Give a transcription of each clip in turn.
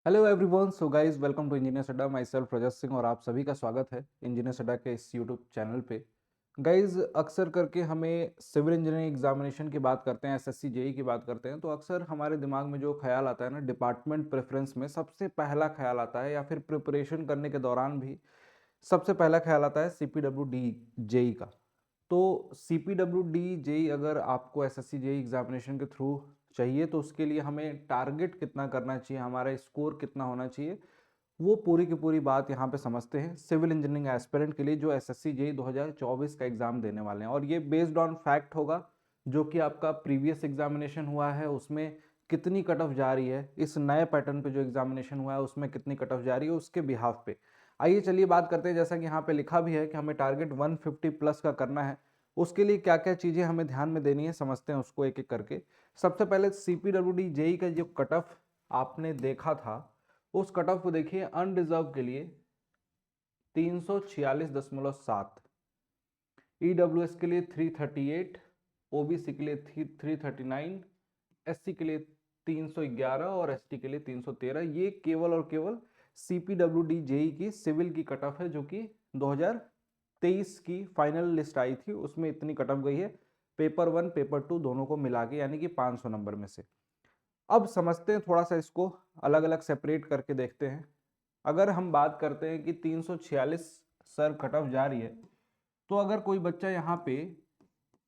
Hello everyone, so guys welcome to engineer Adda. My self रजत सिंह और आप सभी का स्वागत है इंजीनियर अड्डा के इस यूट्यूब चैनल पे। गाइस अक्सर करके हमें सिविल इंजीनियरिंग एग्जामिनेशन की बात करते हैं, एसएससी जेई की बात करते हैं, तो अक्सर हमारे दिमाग में जो ख्याल आता है ना, डिपार्टमेंट प्रेफरेंस में सबसे पहला ख्याल आता है, या फिर प्रिपरेशन करने के दौरान भी सबसे पहला ख्याल आता है सीपीडब्ल्यू डी जेई का। तो सीपीडब्ल्यू डी जेई अगर आपको एसएससी जेई एग्जामिनेशन के थ्रू चाहिए तो उसके लिए हमें टारगेट कितना करना चाहिए, हमारा स्कोर कितना होना चाहिए, वो पूरी की पूरी बात यहाँ पे समझते हैं सिविल इंजीनियरिंग एस्पिरेंट के लिए जो एसएससी जेई 2024 का एग्जाम देने वाले हैं। और ये बेस्ड ऑन फैक्ट होगा जो कि आपका प्रीवियस एग्जामिनेशन हुआ है उसमें कितनी कट ऑफ जा रही है, इस नए पैटर्न पे जो एग्जामिनेशन हुआ है उसमें कितनी कट ऑफ जा रही है, उसके बिहाफ पे। आइए चलिए बात करते हैं, जैसा कि यहाँ पे लिखा भी है कि हमें टारगेट 150 प्लस का करना है। उसके लिए क्या क्या चीज़ें हमें ध्यान में देनी है, समझते हैं उसको एक एक करके। सबसे पहले सीपीडब्ल्यूडी जेई का जो कट ऑफ आपने देखा था, उस कट ऑफ को देखिए। अनरिजर्व के लिए 346.7, ईडब्ल्यूएस के लिए 338, ओबीसी के लिए 339, एससी के लिए 311 और एसटी के लिए 313। ये केवल और केवल सीपीडब्ल्यूडी जेई की सिविल की कट ऑफ है, जो कि 2023 की फाइनल लिस्ट आई थी, उसमें इतनी कट ऑफ गई है पेपर 1 पेपर 2 दोनों को मिला के, यानी कि 500 नंबर में से। अब समझते हैं थोड़ा सा इसको, अलग अलग सेपरेट करके देखते हैं। अगर हम बात करते हैं कि 346 सर कट ऑफ जा रही है, तो अगर कोई बच्चा यहाँ पे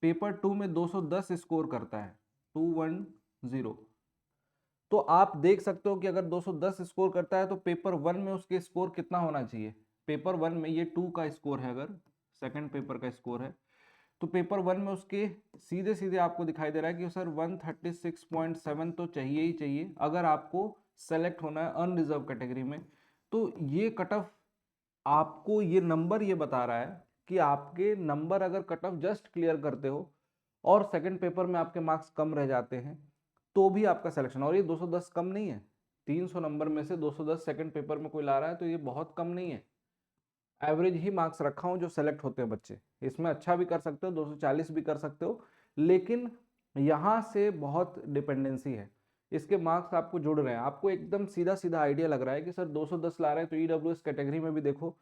पेपर 2 में 210 स्कोर करता है, 210, तो आप देख सकते हो कि अगर 210 स्कोर करता है तो पेपर 1 में उसके स्कोर कितना होना चाहिए। पेपर 1 में ये 2 का स्कोर है, अगर सेकंड पेपर का स्कोर है, तो पेपर 1 में उसके सीधे सीधे आपको दिखाई दे रहा है कि सर 136.7 तो चाहिए ही चाहिए अगर आपको सेलेक्ट होना है अनरिजर्व कैटेगरी में। तो ये कट ऑफ आपको ये नंबर ये बता रहा है कि आपके नंबर अगर कट ऑफ जस्ट क्लियर करते हो और सेकंड पेपर में आपके मार्क्स कम रह जाते हैं तो भी आपका सिलेक्शन। और ये 210 कम नहीं है, 300 नंबर में से 210 सेकंड पेपर में कोई ला रहा है तो ये बहुत कम नहीं है। एवरेज ही मार्क्स रखा हूँ जो सेलेक्ट होते हैं बच्चे, इसमें अच्छा भी कर सकते हो, 240 भी कर सकते हो, लेकिन यहाँ से बहुत डिपेंडेंसी है। इसके मार्क्स आपको जुड़ रहे हैं, आपको एकदम सीधा सीधा आइडिया लग रहा है कि सर 210 ला रहे हैं तो ईडब्ल्यूएस कैटेगरी में भी देखो,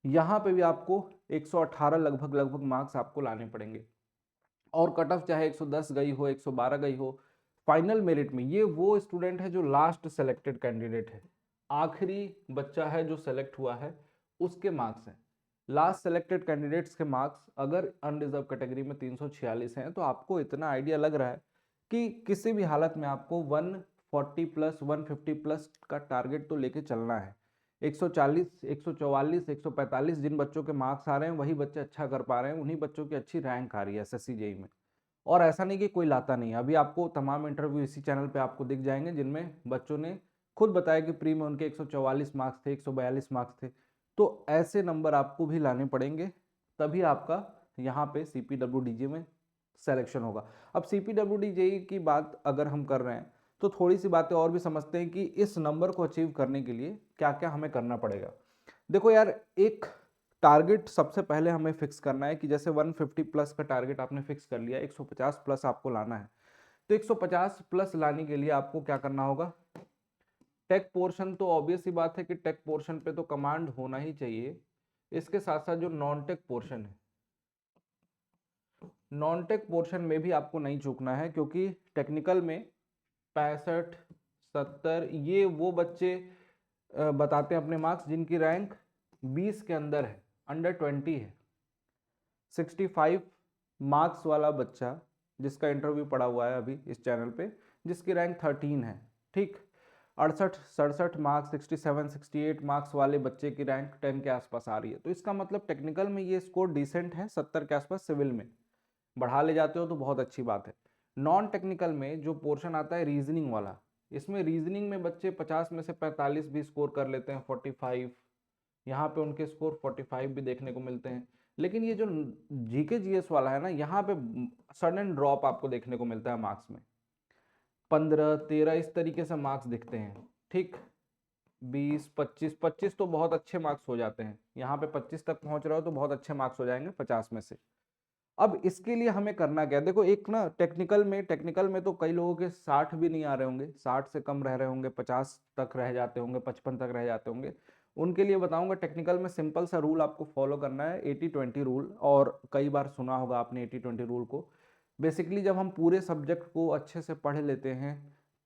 यहाँ पे भी आपको 118 लगभग लगभग मार्क्स आपको लाने पड़ेंगे। और कट ऑफ चाहे 110 गई हो, 112 गई हो, फाइनल मेरिट में ये वो स्टूडेंट है जो लास्ट सेलेक्टेड कैंडिडेट है, आखिरी बच्चा है जो सेलेक्ट हुआ है, उसके मार्क्स हैं। लास्ट सेलेक्टेड कैंडिडेट्स के मार्क्स अगर अनरिजर्व कैटेगरी में 346 हैं तो आपको इतना आइडिया लग रहा है कि किसी भी हालत में आपको 140 प्लस 150 प्लस का टारगेट तो लेके चलना है। 140, 144, 145 जिन बच्चों के मार्क्स आ रहे हैं वही बच्चे अच्छा कर पा रहे हैं, उन्हीं बच्चों की अच्छी रैंक आ रही है एसएससी जेई में। और ऐसा नहीं कि कोई लाता नहीं है, अभी आपको तमाम इंटरव्यू इसी चैनल पे आपको दिख जाएंगे जिनमें बच्चों ने खुद बताया कि प्री में उनके 144 मार्क्स थे, 142 मार्क्स थे। तो ऐसे नंबर आपको भी लाने पड़ेंगे, तभी आपका यहाँ पे सीपीडब्ल्यूडीजे में सिलेक्शन होगा। अब सीपीडब्ल्यूडीजे की बात अगर हम कर रहे हैं तो थोड़ी सी बातें और भी समझते हैं कि इस नंबर को अचीव करने के लिए क्या क्या हमें करना पड़ेगा। देखो यार, एक टारगेट सबसे पहले हमें फिक्स करना है कि जैसे 150 प्लस का टारगेट आपने फिक्स कर लिया, 150 प्लस आपको लाना है, तो 150 प्लस लाने के लिए आपको क्या करना होगा। टेक पोर्शन तो ऑब्वियस ही बात है कि टेक पोर्शन पे तो कमांड होना ही चाहिए। इसके साथ साथ जो नॉन टेक पोर्शन है, नॉन टेक पोर्शन में भी आपको नहीं चूकना है, क्योंकि टेक्निकल में 65, 70 ये वो बच्चे बताते हैं अपने मार्क्स जिनकी रैंक 20 के अंदर है, अंडर 20 है। 65 मार्क्स वाला बच्चा जिसका इंटरव्यू पड़ा हुआ है अभी इस चैनल पे, जिसकी रैंक 13 है, ठीक, 68, 67 मार्क्स, 67, 68 मार्क्स वाले बच्चे की रैंक 10 के आसपास आ रही है, तो इसका मतलब टेक्निकल में ये स्कोर डिसेंट है, 70 के आसपास। सिविल में बढ़ा ले जाते हो तो बहुत अच्छी बात है। नॉन टेक्निकल में जो पोर्शन आता है रीजनिंग वाला, इसमें रीजनिंग में बच्चे 50 में से 45 भी स्कोर कर लेते हैं, 45, यहाँ पे उनके स्कोर 45 भी देखने को मिलते हैं। लेकिन ये जो जीके जीएस वाला है ना, यहाँ पे सडन ड्रॉप आपको देखने को मिलता है मार्क्स में, 15, 13 इस तरीके से मार्क्स दिखते हैं, ठीक। 20, 25, 25 तो बहुत अच्छे मार्क्स हो जाते हैं, यहाँ पे 25 तक पहुंच रहे हो तो बहुत अच्छे मार्क्स हो जाएंगे 50 में से। अब इसके लिए हमें करना क्या है, देखो एक ना टेक्निकल में तो कई लोगों के 60 भी नहीं आ रहे होंगे, 60 से कम रह रहे होंगे, 50 तक रह जाते होंगे, 55 तक रह जाते होंगे। उनके लिए बताऊंगा टेक्निकल में सिंपल सा रूल आपको फॉलो करना है, 80-20 रूल। और कई बार सुना होगा आपने 80-20 रूल को। बेसिकली जब हम पूरे सब्जेक्ट को अच्छे से पढ़ लेते हैं,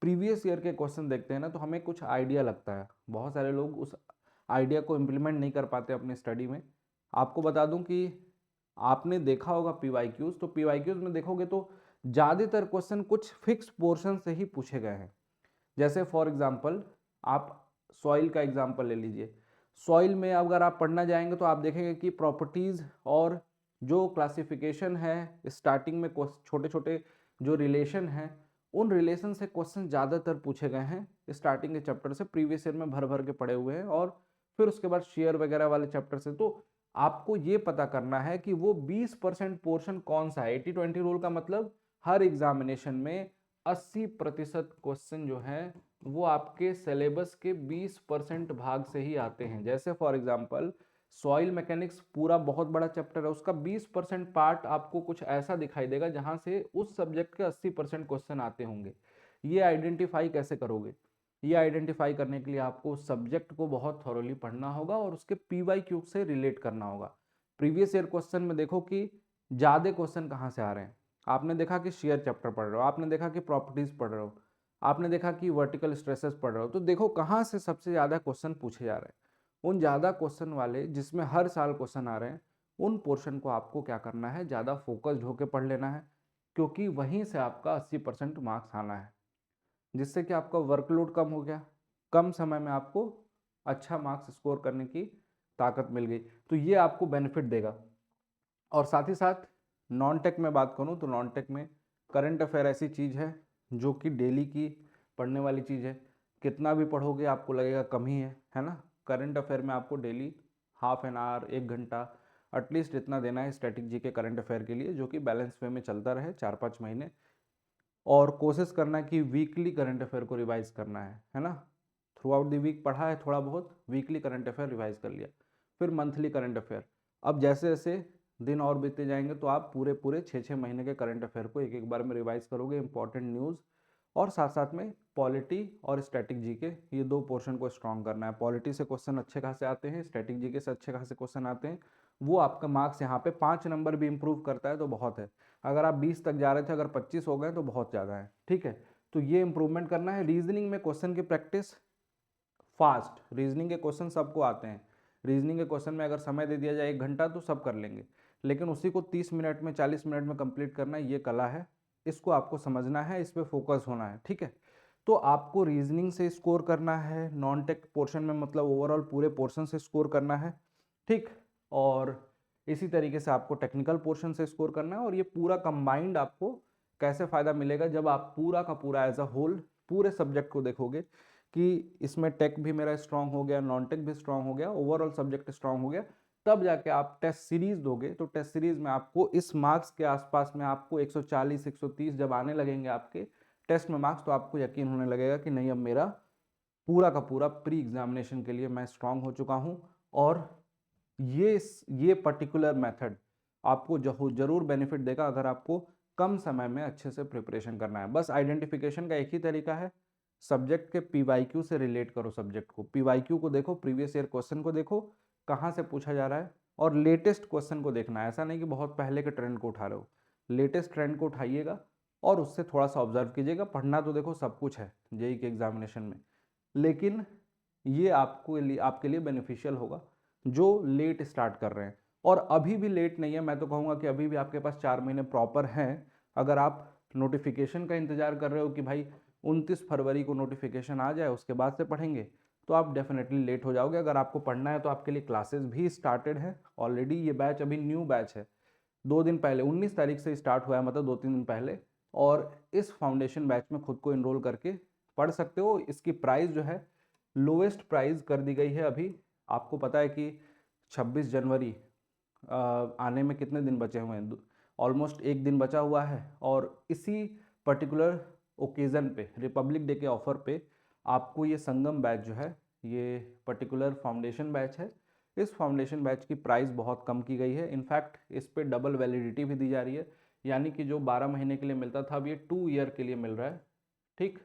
प्रीवियस ईयर के क्वेश्चन देखते हैं ना, तो हमें कुछ आइडिया लगता है। बहुत सारे लोग उस आइडिया को इम्प्लीमेंट नहीं कर पाते अपनी स्टडी में। आपको बता दूं कि आपने देखा होगा पीवाईक्यूज, तो पीवाईक्यूज में देखोगे तो ज़्यादातर क्वेश्चन कुछ फिक्स पोर्शन से ही पूछे गए हैं। जैसे फॉर एग्जांपल आप सॉइल का एग्जांपल ले लीजिए। सॉइल में अगर आप पढ़ना जाएंगे तो आप देखेंगे कि प्रॉपर्टीज़ और जो क्लासिफिकेशन है, स्टार्टिंग में छोटे छोटे जो रिलेशन हैं, उन रिलेशन से क्वेश्चन ज़्यादातर पूछे गए हैं स्टार्टिंग के चैप्टर से, प्रीवियस ईयर में भर भर के पड़े हुए हैं। और फिर उसके बाद शेयर वगैरह वाले चैप्टर से। तो आपको ये पता करना है कि वो 20% पोर्शन कौन सा है। 80-20 रूल का मतलब हर एग्जामिनेशन में 80% क्वेश्चन जो है वो आपके सिलेबस के 20% भाग से ही आते हैं। जैसे फॉर एग्जांपल सॉइल मैकेनिक्स पूरा बहुत बड़ा चैप्टर है, उसका 20% पार्ट आपको कुछ ऐसा दिखाई देगा जहां से उस सब्जेक्ट के 80% क्वेश्चन आते होंगे। ये आइडेंटिफाई कैसे करोगे? ये आइडेंटिफाई करने के लिए आपको सब्जेक्ट को बहुत थॉरोली पढ़ना होगा और उसके पीवाईक्यू से रिलेट करना होगा। प्रीवियस ईयर क्वेश्चन में देखो कि ज़्यादा क्वेश्चन कहाँ से आ रहे हैं। आपने देखा कि शेयर चैप्टर पढ़ रहे हो, आपने देखा कि प्रॉपर्टीज पढ़ रहे हो, आपने देखा कि वर्टिकल स्ट्रेसेस पढ़ रहे हो, तो देखो कहाँ से सबसे ज़्यादा क्वेश्चन पूछे जा रहे हैं। उन ज़्यादा क्वेश्चन वाले जिसमें हर साल क्वेश्चन आ रहे हैं, उन पोर्शन को आपको क्या करना है, ज़्यादा फोकस्ड होकर पढ़ लेना है, क्योंकि वहीं से आपका 80% मार्क्स आना है। जिससे कि आपका वर्कलोड कम हो गया, कम समय में आपको अच्छा मार्क्स स्कोर करने की ताकत मिल गई, तो ये आपको बेनिफिट देगा। और साथ ही साथ नॉन टेक में बात करूँ तो नॉन टेक में करंट अफेयर ऐसी चीज़ है जो कि डेली की पढ़ने वाली चीज़ है। कितना भी पढ़ोगे आपको लगेगा कम ही है ना। करंट अफेयर में आपको डेली हाफ एन आवर, 1 घंटा एटलीस्ट इतना देना है स्टैटिक जी के करंट अफेयर के लिए, जो कि बैलेंस वे में चलता रहे 4-5 महीने। और कोशिश करना कि वीकली करंट अफेयर को रिवाइज करना है ना। थ्रू आउट द वीक पढ़ा है थोड़ा बहुत, वीकली करंट अफेयर रिवाइज कर लिया, फिर मंथली करंट अफेयर। अब जैसे जैसे दिन और बीतते जाएंगे तो आप पूरे पूरे 6-6 महीने के करंट अफेयर को एक एक बार में रिवाइज करोगे, इंपॉर्टेंट न्यूज़। और साथ साथ में पॉलिटी और स्टैटिक जी के ये दो पोर्शन को स्ट्रॉन्ग करना है। पॉलिटी से क्वेश्चन अच्छे खासे आते हैं, स्टैटिक जी के से अच्छे खासे क्वेश्चन आते हैं। वो आपका मार्क्स यहाँ पे 5 नंबर भी इंप्रूव करता है तो बहुत है। अगर आप 20 तक जा रहे थे, अगर 25 हो गए तो बहुत ज़्यादा है, ठीक है। तो ये इंप्रूवमेंट करना है। रीजनिंग में क्वेश्चन की प्रैक्टिस फास्ट, रीजनिंग के क्वेश्चन सबको आते हैं। रीजनिंग के क्वेश्चन में अगर समय दे दिया जाए 1 घंटा तो सब कर लेंगे, लेकिन उसी को 30 मिनट में, 40 मिनट में कंप्लीट करना, ये कला है। इसको आपको समझना है, इस पर फोकस होना है, ठीक है। तो आपको रीजनिंग से स्कोर करना है नॉन टेक पोर्शन में, मतलब ओवरऑल पूरे पोर्शन से स्कोर करना है, ठीक। और इसी तरीके से आपको टेक्निकल पोर्शन से स्कोर करना है। और ये पूरा कंबाइंड आपको कैसे फ़ायदा मिलेगा, जब आप पूरा का पूरा एज अ होल पूरे सब्जेक्ट को देखोगे कि इसमें टेक भी मेरा स्ट्रांग हो गया, नॉन टेक भी स्ट्रांग हो गया, ओवरऑल सब्जेक्ट स्ट्रांग हो गया, तब जाके आप टेस्ट सीरीज दोगे। तो टेस्ट सीरीज में आपको इस मार्क्स के आसपास में आपको 140 130 जब आने लगेंगे आपके टेस्ट में मार्क्स, तो आपको यकीन होने लगेगा कि नहीं, अब मेरा पूरा का पूरा प्री एग्जामिनेशन के लिए मैं स्ट्रांग हो चुका हूँ। और ये पर्टिकुलर मेथड आपको जरूर बेनिफिट देगा अगर आपको कम समय में अच्छे से प्रिपरेशन करना है। बस आइडेंटिफिकेशन का एक ही तरीका है, सब्जेक्ट के पीवाईक्यू से रिलेट करो सब्जेक्ट को, पीवाईक्यू को देखो, प्रीवियस ईयर क्वेश्चन को देखो कहाँ से पूछा जा रहा है, और लेटेस्ट क्वेश्चन को देखना है। ऐसा नहीं कि बहुत पहले के ट्रेंड को उठा रहे हो, लेटेस्ट ट्रेंड को उठाइएगा और उससे थोड़ा सा ऑब्जर्व कीजिएगा। पढ़ना तो देखो सब कुछ है जेई के एग्जामिनेशन में, लेकिन ये आपके लिए बेनिफिशियल होगा जो लेट स्टार्ट कर रहे हैं। और अभी भी लेट नहीं है, मैं तो कहूँगा कि अभी भी आपके पास 4 महीने प्रॉपर हैं। अगर आप नोटिफिकेशन का इंतजार कर रहे हो कि भाई 29 फरवरी को नोटिफिकेशन आ जाए उसके बाद से पढ़ेंगे, तो आप डेफिनेटली लेट हो जाओगे। अगर आपको पढ़ना है तो आपके लिए क्लासेस भी स्टार्टेड है ऑलरेडी। ये बैच अभी न्यू बैच है, 2 दिन पहले 19 तारीख से स्टार्ट हुआ है, मतलब 2-3 दिन पहले। और इस फाउंडेशन बैच में खुद को इनरोल करके पढ़ सकते हो। इसकी प्राइस जो है लोएस्ट प्राइस कर दी गई है अभी। आपको पता है कि 26 जनवरी आने में कितने दिन बचे हुए हैं, ऑलमोस्ट 1 दिन बचा हुआ है। और इसी पर्टिकुलर ओकेज़न पे, रिपब्लिक डे के ऑफर पे, आपको ये संगम बैच जो है, ये पर्टिकुलर फाउंडेशन बैच है, इस फाउंडेशन बैच की प्राइस बहुत कम की गई है। इनफैक्ट इस पे डबल वैलिडिटी भी दी जा रही है, यानी कि जो 12 महीने के लिए मिलता था अब ये 2 ईयर के लिए मिल रहा है। ठीक,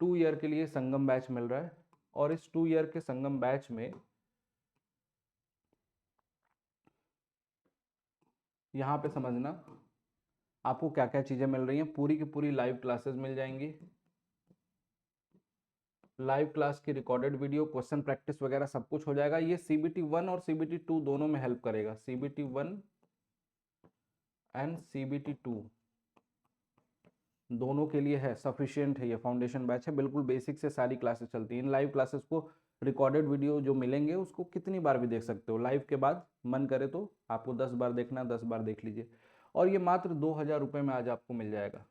2 ईयर के लिए संगम बैच मिल रहा है। और इस 2 ईयर के संगम बैच में यहाँ पे समझना आपको क्या क्या चीज़ें मिल रही हैं। पूरी की पूरी लाइव क्लासेस मिल जाएंगी, लाइव क्लास की रिकॉर्डेड वीडियो, क्वेश्चन प्रैक्टिस वगैरह सब कुछ हो जाएगा। ये CBT 1 और CBT 2 दोनों में हेल्प करेगा। CBT 1 एंड CBT 2 दोनों के लिए है, सफिशियंट है। ये फाउंडेशन बैच है, बिल्कुल बेसिक से सारी क्लासेस चलती हैं। इन लाइव क्लासेस को रिकॉर्डेड वीडियो जो मिलेंगे उसको कितनी बार भी देख सकते हो। लाइव के बाद मन करे तो आपको 10 बार देखना, 10 बार देख लीजिए। और ये मात्र 2000 रुपये में आज आपको मिल जाएगा,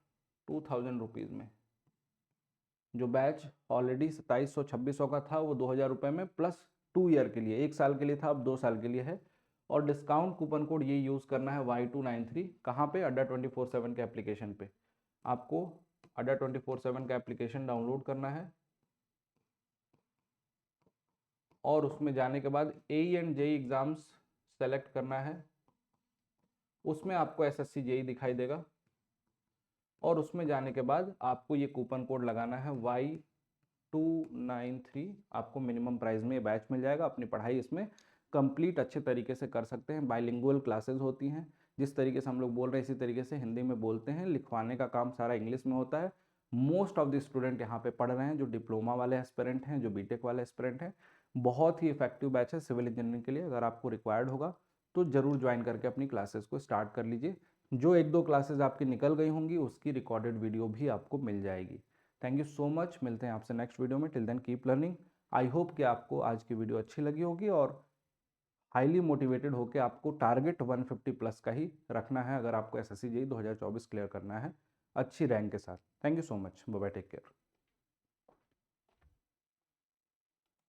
2000 रुपीज़ में। जो बैच ऑलरेडी 2700-2600 का था वो 2000 रुपये में, प्लस 2 ईयर के लिए, 1 साल के लिए था, अब 2 साल के लिए है। और डिस्काउंट कूपन कोड ये यूज़ करना है Y293। कहाँ पे? अड्डा 24/7 के एप्लीकेशन पे। आपको अड्डा 24/7 का एप्लीकेशन डाउनलोड करना है और उसमें जाने के बाद AE and JEE exams select करना है। उसमें आपको SSC JEE दिखाई देगा और उसमें जाने के बाद आपको ये कूपन कोड लगाना है Y293। आपको मिनिमम प्राइस में ये बैच मिल जाएगा। अपनी पढ़ाई इसमें कंप्लीट अच्छे तरीके से कर सकते हैं। बाइलिंगुअल क्लासेस होती हैं, जिस तरीके से हम लोग बोल रहे हैं इसी तरीके से हिंदी में बोलते हैं। लिखवाने का काम सारा इंग्लिश में होता है। मोस्ट ऑफ द स्टूडेंट यहाँ पे पढ़ रहे हैं, जो डिप्लोमा वाले एस्पिरेंट हैं, जो बीटेक वाले एस्पिरेंट हैं। बहुत ही इफेक्टिव बैच है सिविल इंजीनियरिंग के लिए। अगर आपको रिक्वायर्ड होगा तो ज़रूर ज्वाइन करके अपनी क्लासेस को स्टार्ट कर लीजिए। जो 1-2 क्लासेस आपकी निकल गई होंगी उसकी रिकॉर्डेड वीडियो भी आपको मिल जाएगी। Thank you so much. मिलते हैं आपसे नेक्स्ट वीडियो में। Till then keep learning. I hope कि आपको आज की वीडियो अच्छी लगी होगी और हाईली मोटिवेटेड होकर आपको टारगेट 150 प्लस का ही रखना है अगर आपको SSC JEE 2024 क्लियर करना है अच्छी रैंक के साथ। Thank you so much. Bye bye, take care.